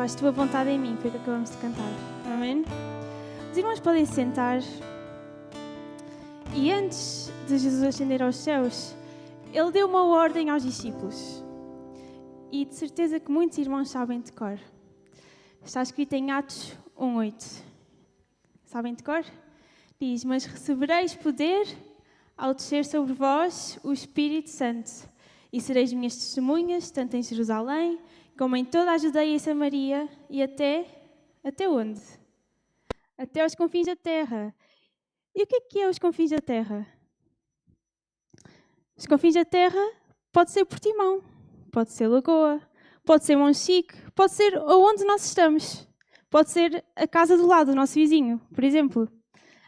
faz tua vontade em mim, foi o que acabamos de cantar. Amém? Os irmãos podem se sentar. E antes de Jesus ascender aos céus, ele deu uma ordem aos discípulos. E de certeza que muitos irmãos sabem de cor. Está escrito em Atos 1:8. Sabem de cor? Diz: mas recebereis poder ao descer sobre vós o Espírito Santo, e sereis minhas testemunhas, tanto em Jerusalém, como em toda a Judeia e Samaria, e até onde? Até aos confins da terra. E o que é os confins da terra? Os confins da terra pode ser Portimão, pode ser Lagoa, pode ser Monchique, pode ser onde nós estamos. Pode ser a casa do lado, do nosso vizinho, por exemplo.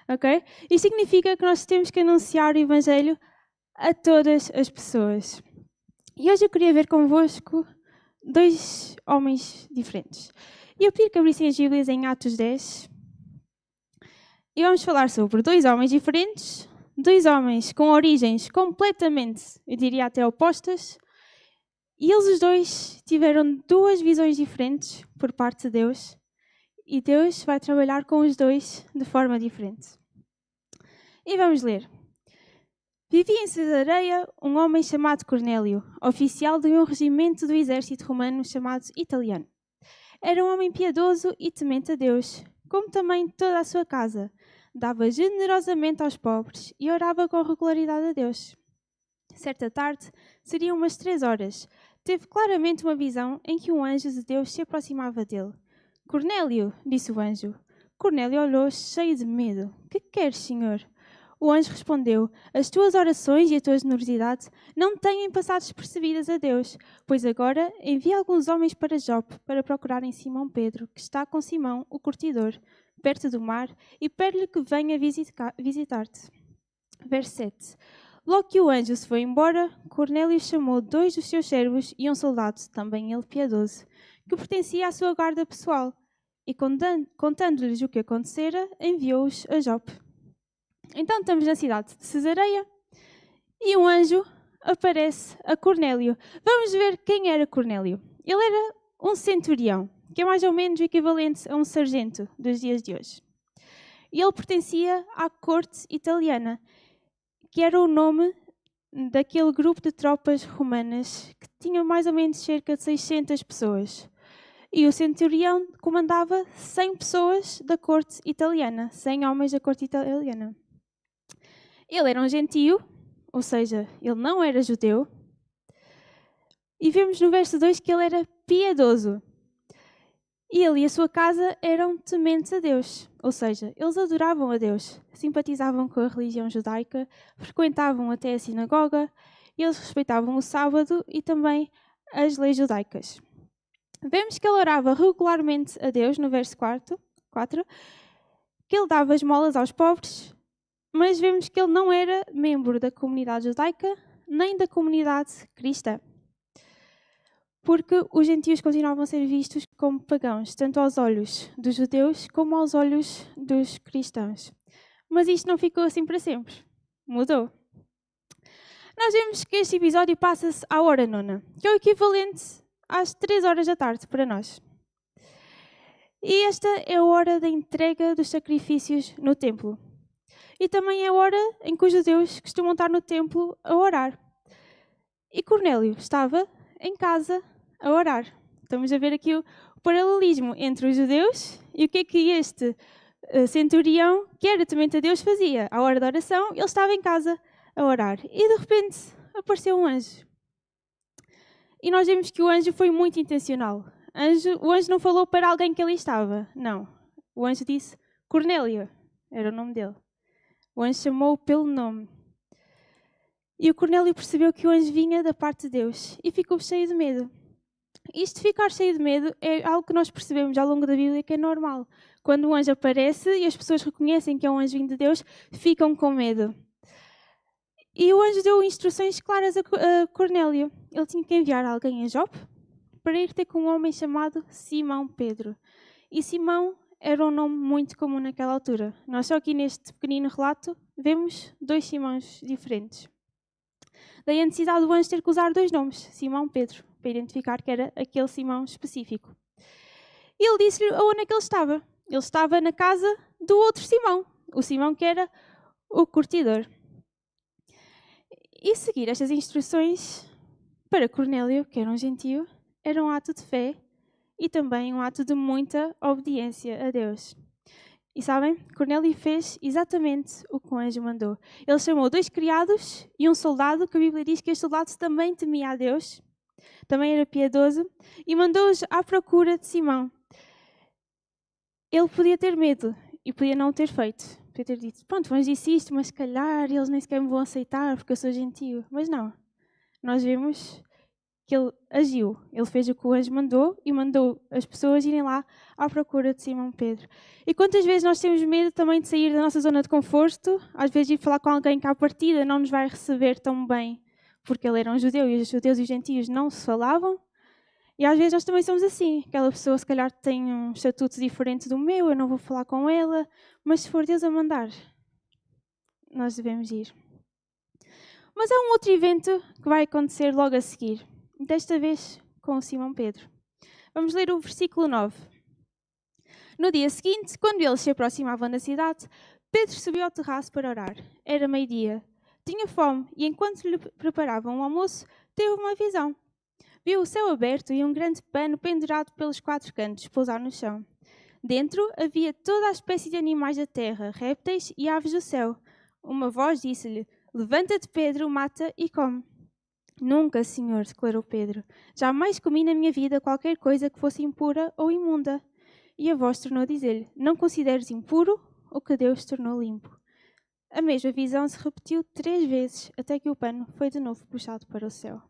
Ok? Isto significa que nós temos que anunciar o Evangelho a todas as pessoas. E hoje eu queria ver convosco dois homens diferentes. E eu pedi que abrissem as Bíblias em Atos 10. E vamos falar sobre dois homens diferentes, dois homens com origens completamente, eu diria até opostas, e eles os dois tiveram duas visões diferentes por parte de Deus, e Deus vai trabalhar com os dois de forma diferente. E vamos ler. Vivia em Cesareia um homem chamado Cornélio, oficial de um regimento do exército romano chamado Italiano. Era um homem piedoso e temente a Deus, como também toda a sua casa. Dava generosamente aos pobres e orava com regularidade a Deus. Certa tarde, seriam umas 3 horas, teve claramente uma visão em que um anjo de Deus se aproximava dele. Cornélio, disse o anjo. Cornélio olhou cheio de medo. Que queres, Senhor? O anjo respondeu, as tuas orações e a tua generosidade não têm passado despercebidas a Deus, pois agora envia alguns homens para Jope para procurarem Simão Pedro, que está com Simão, o curtidor, perto do mar, e pede-lhe que venha visitar-te. Verso 7. Logo que o anjo se foi embora, Cornélio chamou 2 dos seus servos e um soldado, também ele piedoso, que pertencia à sua guarda pessoal, e contando-lhes o que acontecera, enviou-os a Jope. Então estamos na cidade de Cesareia e um anjo aparece a Cornélio. Vamos ver quem era Cornélio. Ele era um centurião, que é mais ou menos o equivalente a um sargento dos dias de hoje. E ele pertencia à corte italiana, que era o nome daquele grupo de tropas romanas que tinha mais ou menos cerca de 600 pessoas. E o centurião comandava 100 pessoas da corte italiana, 100 homens da corte italiana. Ele era um gentio, ou seja, ele não era judeu. E vemos no verso 2 que ele era piedoso. Ele e a sua casa eram tementes a Deus, ou seja, eles adoravam a Deus, simpatizavam com a religião judaica, frequentavam até a sinagoga, e eles respeitavam o sábado e também as leis judaicas. Vemos que ele orava regularmente a Deus, no verso 4, que ele dava esmolas aos pobres, mas vemos que ele não era membro da comunidade judaica nem da comunidade cristã. Porque os gentios continuavam a ser vistos como pagãos, tanto aos olhos dos judeus como aos olhos dos cristãos. Mas isto não ficou assim para sempre. Mudou. Nós vemos que este episódio passa-se à hora nona, que é o equivalente às 3 horas da tarde para nós. E esta é a hora da entrega dos sacrifícios no templo. E também é a hora em que os judeus costumam estar no templo a orar. E Cornélio estava em casa a orar. Estamos a ver aqui o paralelismo entre os judeus e o que é que este centurião, que era temente a Deus, fazia. À hora da oração, ele estava em casa a orar. E de repente apareceu um anjo. E nós vemos que o anjo foi muito intencional. O anjo não falou para alguém que ali estava. Não. O anjo disse Cornélio. Era o nome dele. O anjo chamou-o pelo nome. E o Cornélio percebeu que o anjo vinha da parte de Deus e ficou cheio de medo. Isto de ficar cheio de medo é algo que nós percebemos ao longo da Bíblia que é normal. Quando um anjo aparece e as pessoas reconhecem que é um anjo vindo de Deus, ficam com medo. E o anjo deu instruções claras a Cornélio. Ele tinha que enviar alguém a Jope para ir ter com um homem chamado Simão Pedro. E Simão era um nome muito comum naquela altura. Nós só aqui neste pequenino relato vemos 2 Simões diferentes. Daí a necessidade do anjo ter que usar 2 nomes, Simão Pedro, para identificar que era aquele Simão específico. e ele disse-lhe onde é que ele estava. Ele estava na casa do outro Simão, o Simão que era o curtidor. E seguir estas instruções para Cornélio, que era um gentio, era um ato de fé e também um ato de muita obediência a Deus. E sabem, Cornélio fez exatamente o que o anjo mandou. Ele chamou 2 criados e um soldado, que a Bíblia diz que este soldado também temia a Deus, também era piedoso, e mandou-os à procura de Simão. Ele podia ter medo e podia não o ter feito. Podia ter dito, pronto, o anjo disse isto, mas se calhar eles nem sequer me vão aceitar porque eu sou gentio. Mas não, nós vemos que ele agiu. Ele fez o que o anjo mandou e mandou as pessoas irem lá à procura de Simão Pedro. E quantas vezes nós temos medo também de sair da nossa zona de conforto, às vezes ir falar com alguém que à partida não nos vai receber tão bem, porque ele era um judeu e os judeus e os gentios não se falavam. E às vezes nós também somos assim. Aquela pessoa se calhar tem um estatuto diferente do meu, eu não vou falar com ela, mas se for Deus a mandar, nós devemos ir. Mas há um outro evento que vai acontecer logo a seguir. Desta vez com o Simão Pedro. Vamos ler o versículo 9. No dia seguinte, quando eles se aproximavam da cidade, Pedro subiu ao terraço para orar. Era meio-dia. Tinha fome e, enquanto lhe preparavam o almoço, teve uma visão. Viu o céu aberto e um grande pano pendurado pelos 4 cantos, pousar no chão. Dentro havia toda a espécie de animais da terra, répteis e aves do céu. Uma voz disse-lhe: "Levanta-te, Pedro, mata e come." "Nunca, Senhor", declarou Pedro. "Jamais comi na minha vida qualquer coisa que fosse impura ou imunda." E a voz tornou a dizer-lhe: "Não consideres impuro o que Deus tornou limpo." A mesma visão se repetiu 3 vezes, até que o pano foi de novo puxado para o céu.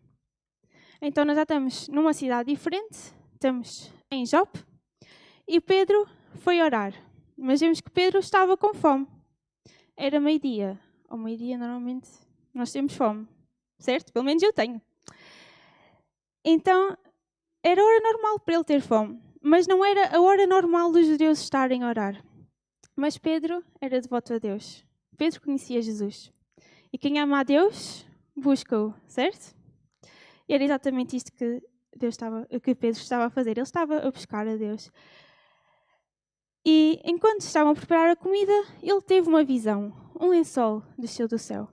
Então nós já estamos numa cidade diferente, estamos em Jope, e Pedro foi orar. Mas vemos que Pedro estava com fome. Era meio-dia. Ao meio-dia, normalmente, nós temos fome. Certo? Pelo menos eu tenho. Então, era hora normal para ele ter fome. Mas não era a hora normal dos judeus estarem a orar. Mas Pedro era devoto a Deus. Pedro conhecia Jesus. E quem ama a Deus, busca-o, certo? E era exatamente isto que Pedro estava a fazer. Ele estava a buscar a Deus. E enquanto estavam a preparar a comida, ele teve uma visão. Um lençol desceu do céu.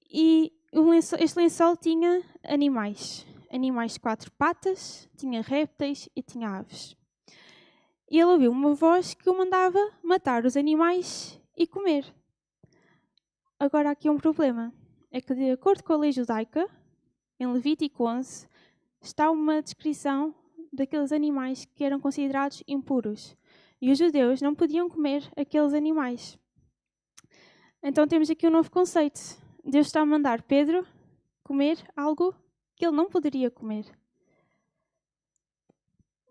E este lençol tinha animais de 4 patas, tinha répteis e tinha aves. E ele ouviu uma voz que o mandava matar os animais e comer. Agora há aqui um problema. É que, de acordo com a lei judaica, em Levítico 11, está uma descrição daqueles animais que eram considerados impuros. E os judeus não podiam comer aqueles animais. Então temos aqui um novo conceito. Deus está a mandar Pedro comer algo que ele não poderia comer.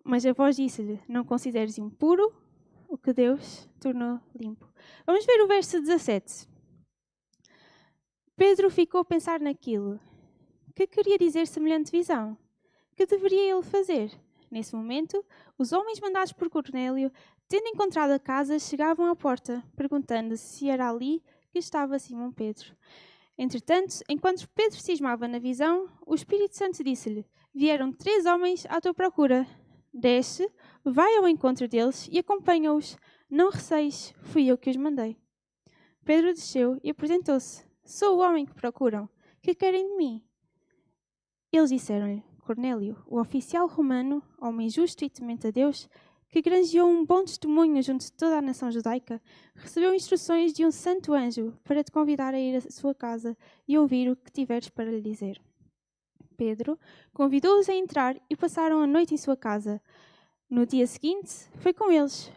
Mas a voz disse-lhe: "Não consideres impuro o que Deus tornou limpo." Vamos ver o verso 17. Pedro ficou a pensar naquilo. Que queria dizer semelhante visão? Que deveria ele fazer? Nesse momento, os homens mandados por Cornélio, tendo encontrado a casa, chegavam à porta, perguntando se era ali que estava Simão Pedro. Entretanto, enquanto Pedro cismava na visão, o Espírito Santo disse-lhe: "Vieram 3 homens à tua procura. Desce, vai ao encontro deles e acompanha-os. Não receis, fui eu que os mandei." Pedro desceu e apresentou-se. "Sou o homem que procuram. Que querem de mim?" Eles disseram-lhe: "Cornélio, o oficial romano, homem justo e temente a Deus, que granjeou um bom testemunho junto de toda a nação judaica, recebeu instruções de um santo anjo para te convidar a ir à sua casa e ouvir o que tiveres para lhe dizer." Pedro convidou-os a entrar e passaram a noite em sua casa. No dia seguinte, foi com eles,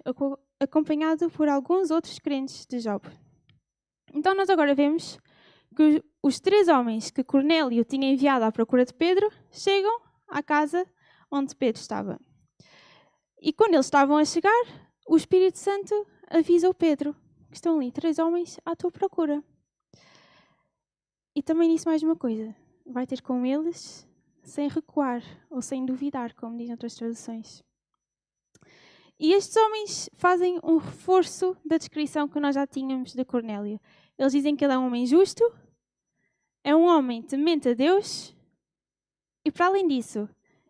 acompanhado por alguns outros crentes de Jope. Então nós agora vemos que os 3 homens que Cornélio tinha enviado à procura de Pedro chegam à casa onde Pedro estava. E quando eles estavam a chegar, o Espírito Santo avisou Pedro que estão ali 3 homens à tua procura. E também disse mais uma coisa: vai ter com eles sem recuar ou sem duvidar, como dizem outras traduções. E estes homens fazem um reforço da descrição que nós já tínhamos de Cornélio. Eles dizem que ele é um homem justo, é um homem temente a Deus e, para além disso,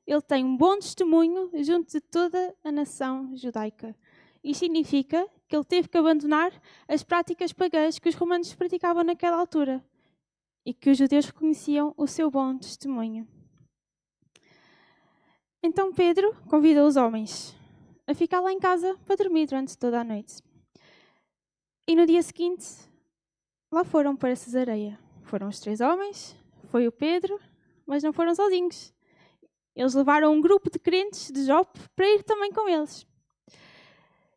ele tem um bom testemunho junto de toda a nação judaica. Isto significa que ele teve que abandonar as práticas pagãs que os romanos praticavam naquela altura e que os judeus reconheciam o seu bom testemunho. Então Pedro convidou os homens a ficar lá em casa para dormir durante toda a noite. E no dia seguinte, lá foram para Cesareia. Foram os 3 homens, foi o Pedro, mas não foram sozinhos. Eles levaram um grupo de crentes de Jope para ir também com eles.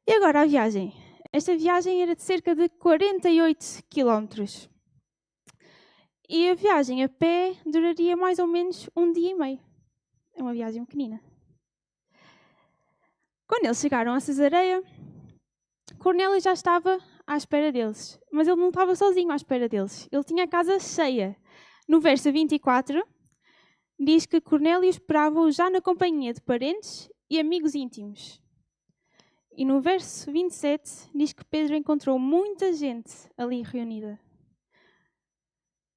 E agora a viagem. Esta viagem era de cerca de 48 quilómetros. E a viagem a pé duraria mais ou menos 1 dia e meio. É uma viagem pequenina. Quando eles chegaram a Cesareia, Cornélio já estava à espera deles. Mas ele não estava sozinho à espera deles. Ele tinha a casa cheia. No verso 24, diz que Cornélio esperava-o já na companhia de parentes e amigos íntimos. E no verso 27, diz que Pedro encontrou muita gente ali reunida.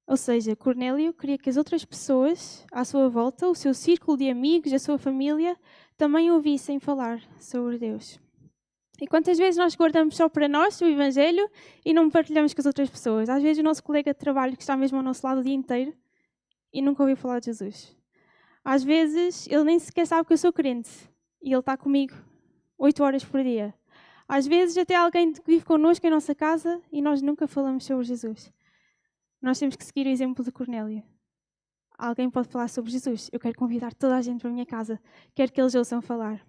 Ou seja, Cornélio queria que as outras pessoas à sua volta, o seu círculo de amigos, a sua família, também ouvissem falar sobre Deus. E quantas vezes nós guardamos só para nós o Evangelho e não partilhamos com as outras pessoas? Às vezes o nosso colega de trabalho que está mesmo ao nosso lado o dia inteiro e nunca ouviu falar de Jesus. Às vezes ele nem sequer sabe que eu sou crente e ele está comigo 8 horas por dia. Às vezes até alguém que vive connosco em nossa casa e nós nunca falamos sobre Jesus. Nós temos que seguir o exemplo de Cornélio. Alguém pode falar sobre Jesus. Eu quero convidar toda a gente para a minha casa. Quero que eles ouçam falar.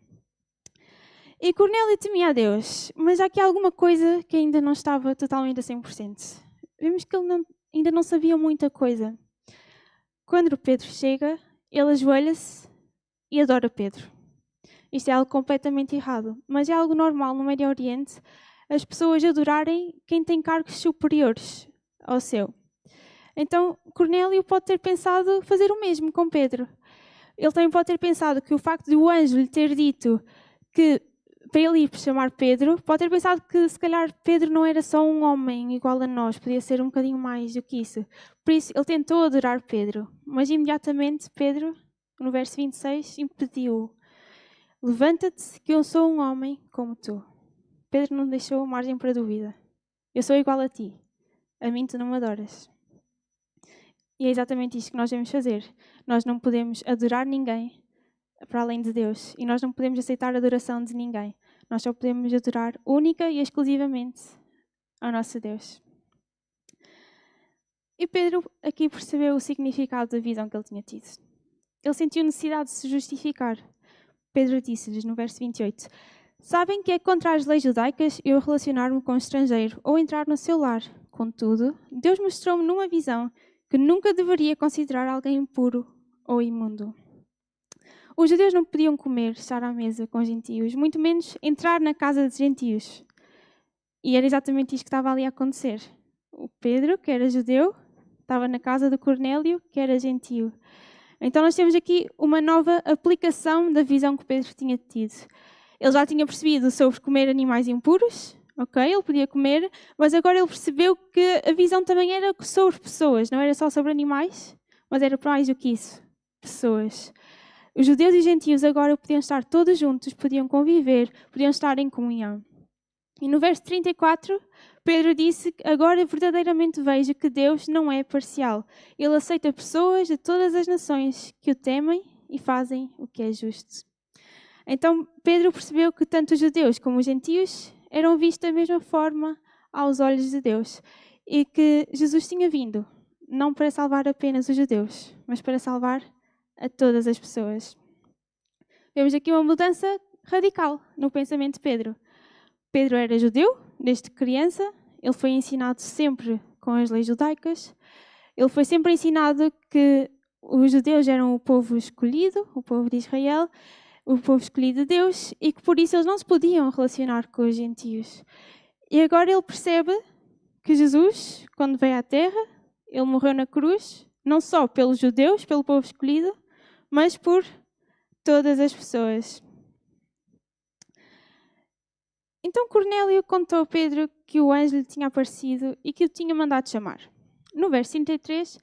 E Cornélio temia a Deus, mas há aqui alguma coisa que ainda não estava totalmente a 100%. Vemos que ele ainda não sabia muita coisa. Quando Pedro chega, ele ajoelha-se e adora Pedro. Isto é algo completamente errado, mas é algo normal no Médio Oriente as pessoas adorarem quem tem cargos superiores ao seu. Então, Cornélio pode ter pensado fazer o mesmo com Pedro. Ele também pode ter pensado que o facto de o anjo lhe ter dito que para ele ir chamar Pedro, pode ter pensado que se calhar Pedro não era só um homem igual a nós, podia ser um bocadinho mais do que isso. Por isso, ele tentou adorar Pedro, mas imediatamente Pedro, no verso 26, impediu-o. Levanta-te, que eu sou um homem como tu. Pedro não deixou margem para dúvida. Eu sou igual a ti. A mim tu não me adoras. E é exatamente isto que nós devemos fazer. Nós não podemos adorar ninguém para além de Deus. E nós não podemos aceitar a adoração de ninguém. Nós só podemos adorar única e exclusivamente ao nosso Deus. E Pedro aqui percebeu o significado da visão que ele tinha tido. Ele sentiu necessidade de se justificar. Pedro disse-lhes no verso 28, sabem que é contra as leis judaicas eu relacionar-me com um estrangeiro ou entrar no seu lar. Contudo, Deus mostrou-me numa visão que nunca deveria considerar alguém impuro ou imundo. Os judeus não podiam comer, estar à mesa com gentios, muito menos entrar na casa de gentios. E era exatamente isto que estava ali a acontecer. O Pedro, que era judeu, estava na casa de Cornélio, que era gentio. Então nós temos aqui uma nova aplicação da visão que Pedro tinha tido. Ele já tinha percebido sobre comer animais impuros, ok? Ele podia comer, mas agora ele percebeu que a visão também era sobre pessoas, não era só sobre animais, mas era mais do que isso, pessoas. Os judeus e os gentios agora podiam estar todos juntos, podiam conviver, podiam estar em comunhão. E no verso 34, Pedro disse que agora verdadeiramente vejo que Deus não é parcial. Ele aceita pessoas de todas as nações que o temem e fazem o que é justo. Então Pedro percebeu que tanto os judeus como os gentios eram vistos da mesma forma aos olhos de Deus. E que Jesus tinha vindo, não para salvar apenas os judeus, mas para salvar a todas as pessoas. Vemos aqui uma mudança radical no pensamento de Pedro. Pedro era judeu desde criança, ele foi ensinado sempre com as leis judaicas, ele foi sempre ensinado que os judeus eram o povo escolhido, o povo de Israel, o povo escolhido de Deus, e que por isso eles não se podiam relacionar com os gentios. E agora ele percebe que Jesus, quando veio à Terra, ele morreu na cruz, não só pelos judeus, pelo povo escolhido, mas por todas as pessoas. Então Cornélio contou a Pedro que o anjo lhe tinha aparecido e que o tinha mandado chamar. No verso 33,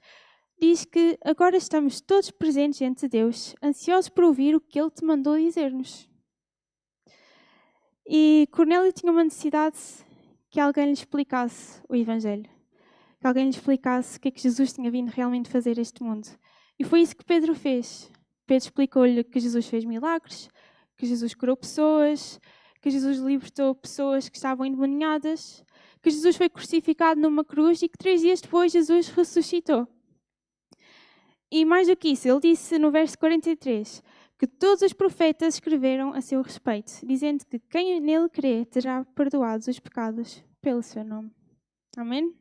diz que agora estamos todos presentes diante de Deus, ansiosos por ouvir o que Ele te mandou dizer-nos. E Cornélio tinha uma necessidade que alguém lhe explicasse o Evangelho. Que alguém lhe explicasse o que é que Jesus tinha vindo realmente fazer a este mundo. E foi isso que Pedro fez. Pedro explicou-lhe que Jesus fez milagres, que Jesus curou pessoas, que Jesus libertou pessoas que estavam endemoniadas, que Jesus foi crucificado numa cruz e que 3 dias depois Jesus ressuscitou. E mais do que isso, ele disse no verso 43 que todos os profetas escreveram a seu respeito, dizendo que quem nele crê terá perdoados os pecados pelo seu nome. Amém?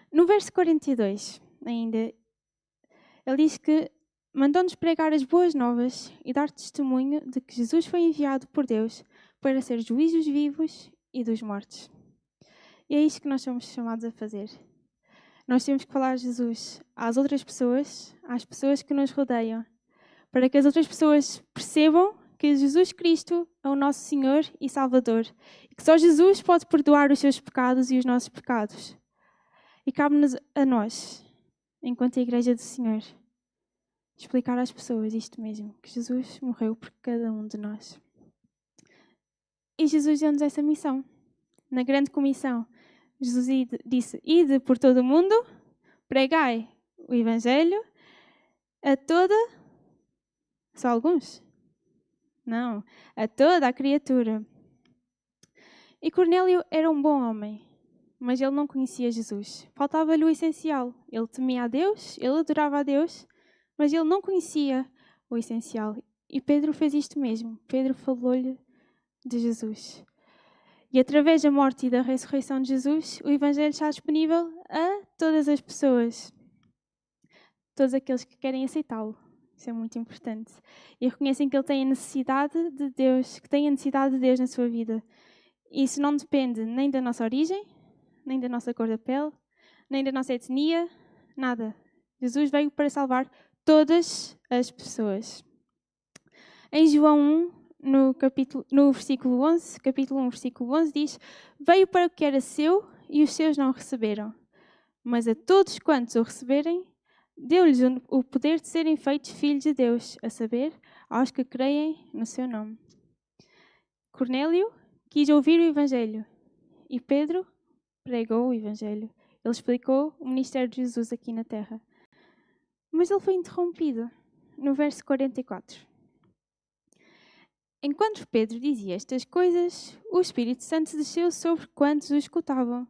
No verso 42, ainda, ele diz que mandou-nos pregar as boas novas e dar testemunho de que Jesus foi enviado por Deus para ser juiz dos vivos e dos mortos. E é isto que nós somos chamados a fazer. Nós temos que falar de Jesus às outras pessoas, às pessoas que nos rodeiam, para que as outras pessoas percebam que Jesus Cristo é o nosso Senhor e Salvador e que só Jesus pode perdoar os seus pecados e os nossos pecados. E cabe-nos a nós, enquanto a Igreja do Senhor, explicar às pessoas isto mesmo, que Jesus morreu por cada um de nós. E Jesus deu-nos essa missão. Na grande comissão, Jesus disse, ide por todo o mundo, pregai o Evangelho a toda... Só alguns? Não, a toda a criatura. E Cornélio era um bom homem, mas ele não conhecia Jesus. Faltava-lhe o essencial. Ele temia a Deus, ele adorava a Deus, mas ele não conhecia o essencial. E Pedro fez isto mesmo. Pedro falou-lhe de Jesus. E através da morte e da ressurreição de Jesus, o Evangelho está disponível a todas as pessoas. Todos aqueles que querem aceitá-lo. Isso é muito importante. E reconhecem que ele tem a necessidade de Deus, que tem a necessidade de Deus na sua vida. E isso não depende nem da nossa origem, nem da nossa cor da pele, nem da nossa etnia, nada. Jesus veio para salvar todas as pessoas. Em João 1, no versículo 11, capítulo 1, versículo 11, diz: veio para o que era seu e os seus não receberam. Mas a todos quantos o receberem, deu-lhes o poder de serem feitos filhos de Deus, a saber, aos que creem no seu nome. Cornélio quis ouvir o Evangelho e Pedro pregou o Evangelho. Ele explicou o ministério de Jesus aqui na terra. Mas ele foi interrompido no verso 44. Enquanto Pedro dizia estas coisas, o Espírito Santo desceu sobre quantos o escutavam.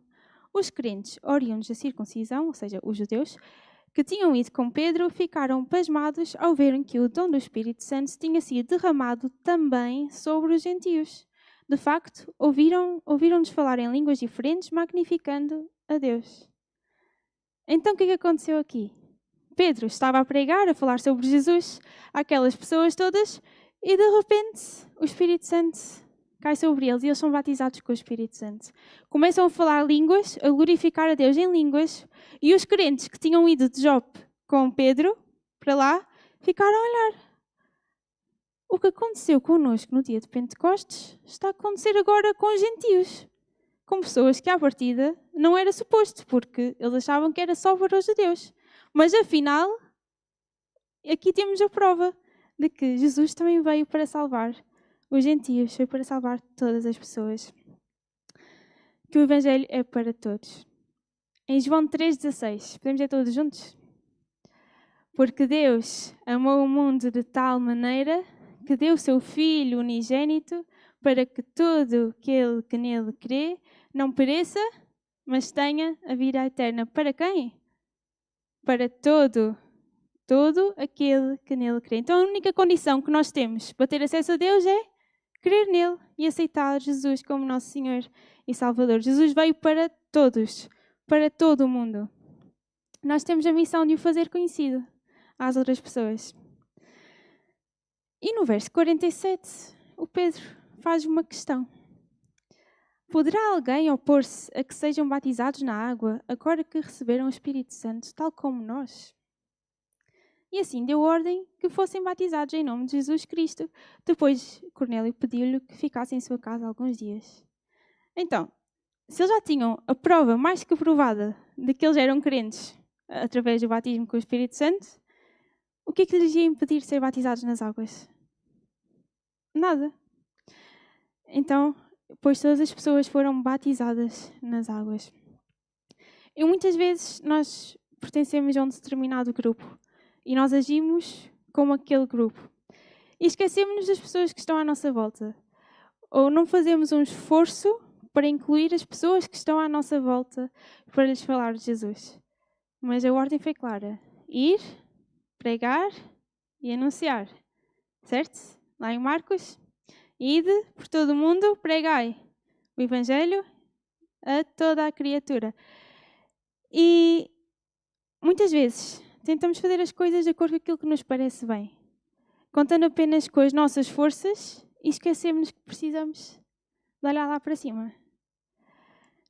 Os crentes oriundos da circuncisão, ou seja, os judeus, que tinham ido com Pedro, ficaram pasmados ao verem que o dom do Espírito Santo tinha sido derramado também sobre os gentios. De facto, ouviram-nos falar em línguas diferentes, magnificando a Deus. Então, o que aconteceu aqui? Pedro estava a pregar, a falar sobre Jesus àquelas pessoas todas, e de repente o Espírito Santo cai sobre eles e eles são batizados com o Espírito Santo. Começam a falar línguas, a glorificar a Deus em línguas, e os crentes que tinham ido de Jope com Pedro para lá ficaram a olhar. O que aconteceu connosco no dia de Pentecostes está a acontecer agora com os gentios, com pessoas que à partida não era suposto, porque eles achavam que era só para os judeus. Mas afinal, aqui temos a prova de que Jesus também veio para salvar os gentios, veio para salvar todas as pessoas. Que o Evangelho é para todos. Em João 3,16, podemos ler todos juntos? Porque Deus amou o mundo de tal maneira que deu o seu Filho unigênito para que todo aquele que nele crê não pereça, mas tenha a vida eterna. Para quem? Para todo aquele que nele crê. Então a única condição que nós temos para ter acesso a Deus é crer nele e aceitar Jesus como nosso Senhor e Salvador. Jesus veio para todos, para todo o mundo. Nós temos a missão de o fazer conhecido às outras pessoas. E no verso 47, o Pedro faz uma questão. Poderá alguém opor-se a que sejam batizados na água agora que receberam o Espírito Santo, tal como nós? E assim deu ordem que fossem batizados em nome de Jesus Cristo. Depois, Cornélio pediu-lhe que ficasse em sua casa alguns dias. Então, se eles já tinham a prova mais que provada de que eles eram crentes, através do batismo com o Espírito Santo, o que é que lhes ia impedir de ser batizados nas águas? Nada. Então, pois todas as pessoas foram batizadas nas águas. E muitas vezes nós pertencemos a um determinado grupo e nós agimos como aquele grupo. E esquecemos-nos das pessoas que estão à nossa volta. Ou não fazemos um esforço para incluir as pessoas que estão à nossa volta para lhes falar de Jesus. Mas a ordem foi clara: ir, pregar e anunciar. Certo? Lá em Marcos: ide por todo o mundo, pregai o Evangelho a toda a criatura. E muitas vezes tentamos fazer as coisas de acordo com aquilo que nos parece bem, contando apenas com as nossas forças e esquecemos que precisamos de olhar lá para cima.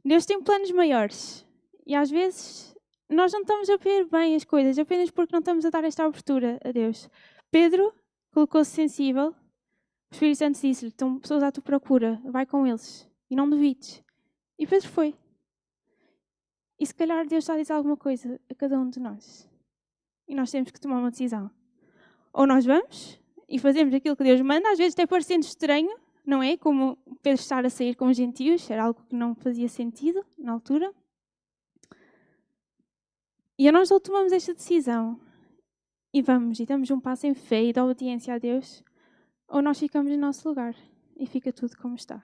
Deus tem planos maiores e às vezes nós não estamos a ver bem as coisas apenas porque não estamos a dar esta abertura a Deus. Pedro colocou-se sensível. O Espírito Santo disse-lhe: estão pessoas à tua procura, vai com eles e não duvides. E Pedro foi. E se calhar Deus está a dizer alguma coisa a cada um de nós. E nós temos que tomar uma decisão. Ou nós vamos e fazemos aquilo que Deus manda, às vezes até parecendo estranho, não é? Como Pedro estar a sair com os gentios, era algo que não fazia sentido na altura. E nós ou tomamos esta decisão e vamos e damos um passo em fé e de obediência a Deus, ou nós ficamos no nosso lugar e fica tudo como está.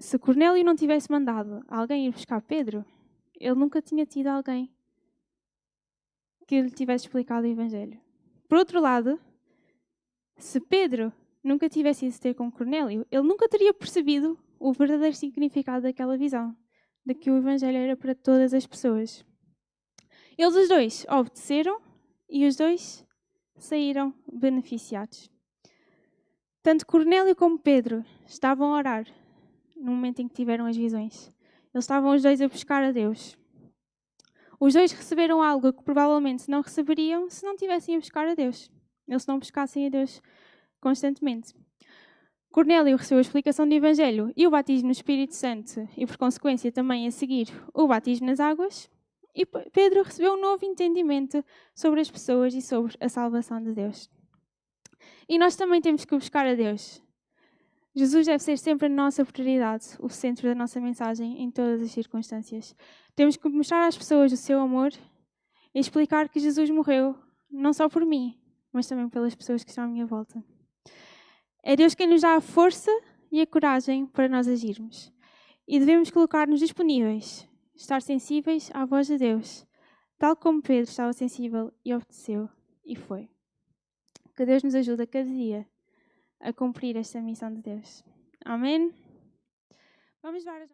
Se Cornélio não tivesse mandado alguém ir buscar Pedro, ele nunca tinha tido alguém que lhe tivesse explicado o Evangelho. Por outro lado, se Pedro nunca tivesse ido ter com Cornélio, ele nunca teria percebido o verdadeiro significado daquela visão, de que o Evangelho era para todas as pessoas. Eles os dois obedeceram e os dois saíram beneficiados. Tanto Cornélio como Pedro estavam a orar no momento em que tiveram as visões. Eles estavam os dois a buscar a Deus. Os dois receberam algo que provavelmente não receberiam se não tivessem a buscar a Deus. Eles não buscassem a Deus constantemente. Cornélio recebeu a explicação do Evangelho e o batismo no Espírito Santo e, por consequência, também a seguir o batismo nas águas. E Pedro recebeu um novo entendimento sobre as pessoas e sobre a salvação de Deus. E nós também temos que buscar a Deus. Jesus deve ser sempre a nossa prioridade, o centro da nossa mensagem em todas as circunstâncias. Temos que mostrar às pessoas o seu amor e explicar que Jesus morreu não só por mim, mas também pelas pessoas que estão à minha volta. É Deus quem nos dá a força e a coragem para nós agirmos. E devemos colocar-nos disponíveis, estar sensíveis à voz de Deus, tal como Pedro estava sensível e obedeceu, e foi. Que Deus nos ajude a cada dia a cumprir esta missão de Deus. Amém? Vamos dar